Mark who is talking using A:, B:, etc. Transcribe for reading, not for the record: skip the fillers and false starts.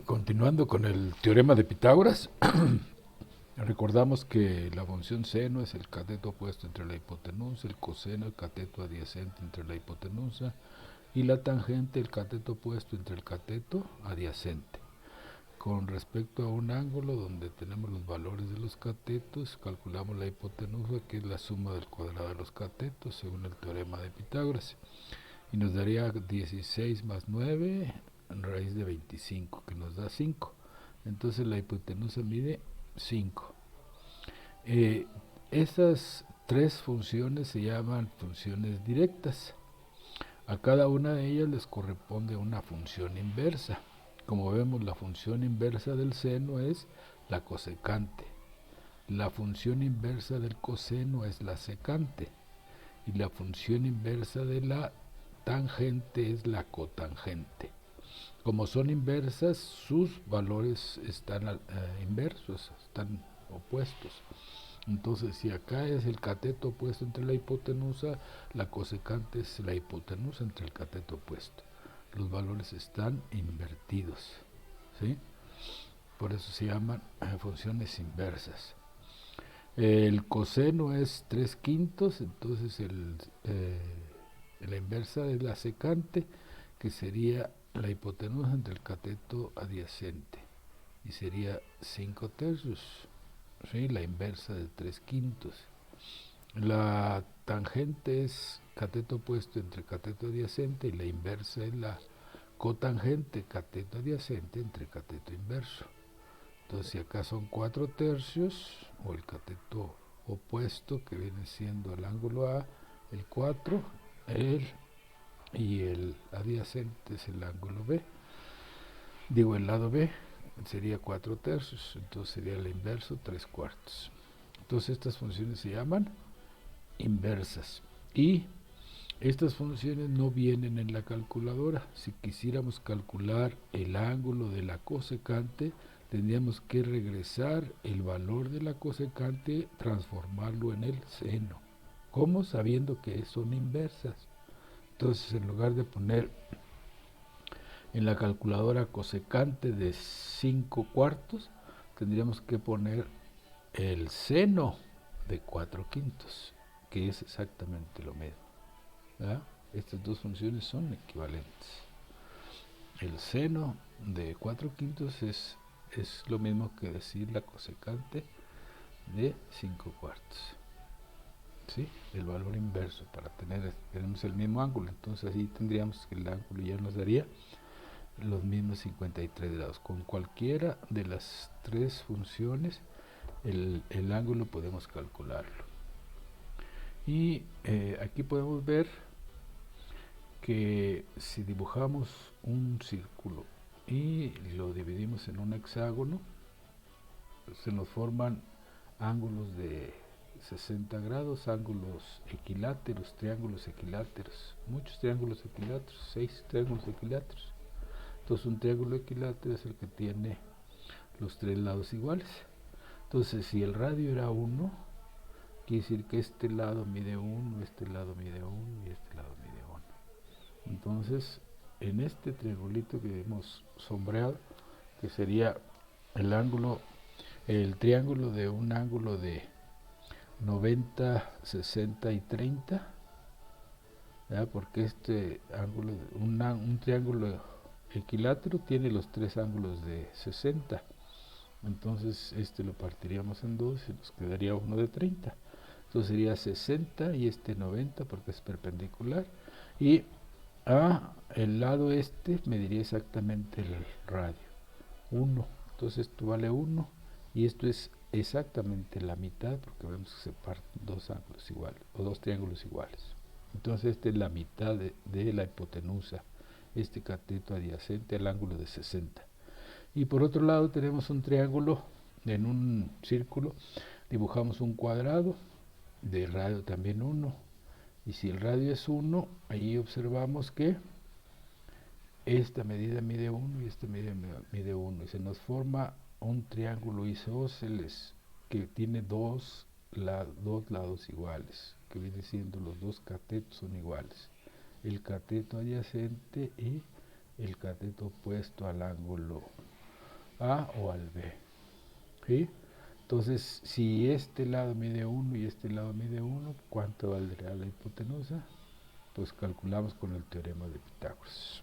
A: Continuando con el teorema de Pitágoras, recordamos que la función seno es el cateto opuesto entre la hipotenusa, el coseno el cateto adyacente entre la hipotenusa y la tangente el cateto opuesto entre el cateto adyacente. Con respecto a un ángulo donde tenemos los valores de los catetos, calculamos la hipotenusa, que es la suma del cuadrado de los catetos según el teorema de Pitágoras, y nos daría 16 más 9 raíz de 25, que nos da 5. Entonces la hipotenusa mide 5. Estas tres funciones se llaman funciones directas. A cada una de ellas les corresponde una función inversa. Como vemos, la función inversa del seno es la cosecante. La función inversa del coseno es la secante. Y la función inversa de la tangente es la cotangente. Como son inversas, sus valores están inversos, están opuestos. Entonces, si acá es el cateto opuesto entre la hipotenusa, la cosecante es la hipotenusa entre el cateto opuesto. Los valores están invertidos, ¿sí? Por eso se llaman funciones inversas. El coseno es 3/5, entonces la inversa es la secante, que sería la hipotenusa entre el cateto adyacente, y sería 5/3, ¿sí? La inversa de 3/5. La tangente es cateto opuesto entre cateto adyacente, y la inversa es la cotangente, cateto adyacente entre cateto inverso. Entonces, si acá son 4/3, o el cateto opuesto, que viene siendo el ángulo A, el 4, y el adyacente es el ángulo B, el lado B, sería 4/3, entonces sería el inverso 3/4. Entonces estas funciones se llaman inversas, y estas funciones no vienen en la calculadora. Si quisiéramos calcular el ángulo de la cosecante, tendríamos que regresar el valor de la cosecante, transformarlo en el seno. ¿Cómo? Sabiendo que son inversas. Entonces, en lugar de poner en la calculadora cosecante de 5/4, tendríamos que poner el seno de 4/5, que es exactamente lo mismo, ¿verdad? Estas dos funciones son equivalentes. El seno de 4/5 es lo mismo que decir la cosecante de 5/4. ¿Sí? El valor inverso, para tenemos el mismo ángulo, entonces así tendríamos que el ángulo ya nos daría los mismos 53 grados. Con cualquiera de las tres funciones el ángulo podemos calcularlo. Y aquí podemos ver que si dibujamos un círculo y lo dividimos en un hexágono, se nos forman ángulos de 60 grados, ángulos equiláteros, triángulos equiláteros, muchos triángulos equiláteros, 6 triángulos equiláteros. Entonces un triángulo equilátero es el que tiene los tres lados iguales. Entonces, si el radio era 1, quiere decir que este lado mide 1, este lado mide 1 y este lado mide 1. Entonces, en este triangulito que hemos sombreado, que sería el triángulo de un ángulo de 90, 60 y 30, ¿verdad? Porque este ángulo, un triángulo equilátero tiene los tres ángulos de 60. Entonces este lo partiríamos en dos y nos quedaría uno de 30. Entonces sería 60 y este 90 porque es perpendicular. Y el lado este mediría exactamente el radio, 1. Entonces esto vale 1 y esto es exactamente la mitad, porque vemos que se parten dos ángulos iguales o dos triángulos iguales. Entonces esta es la mitad de la hipotenusa, este cateto adyacente al ángulo de 60. Y por otro lado tenemos un triángulo en un círculo, dibujamos un cuadrado de radio también 1, y si el radio es 1, ahí observamos que esta medida mide 1 y esta medida mide 1, y se nos forma un triángulo isósceles que tiene dos lados iguales, que viene siendo los dos catetos son iguales, el cateto adyacente y el cateto opuesto al ángulo A o al B. ¿Sí? Entonces, si este lado mide 1 y este lado mide 1, ¿cuánto valdrá la hipotenusa? Pues calculamos con el teorema de Pitágoras.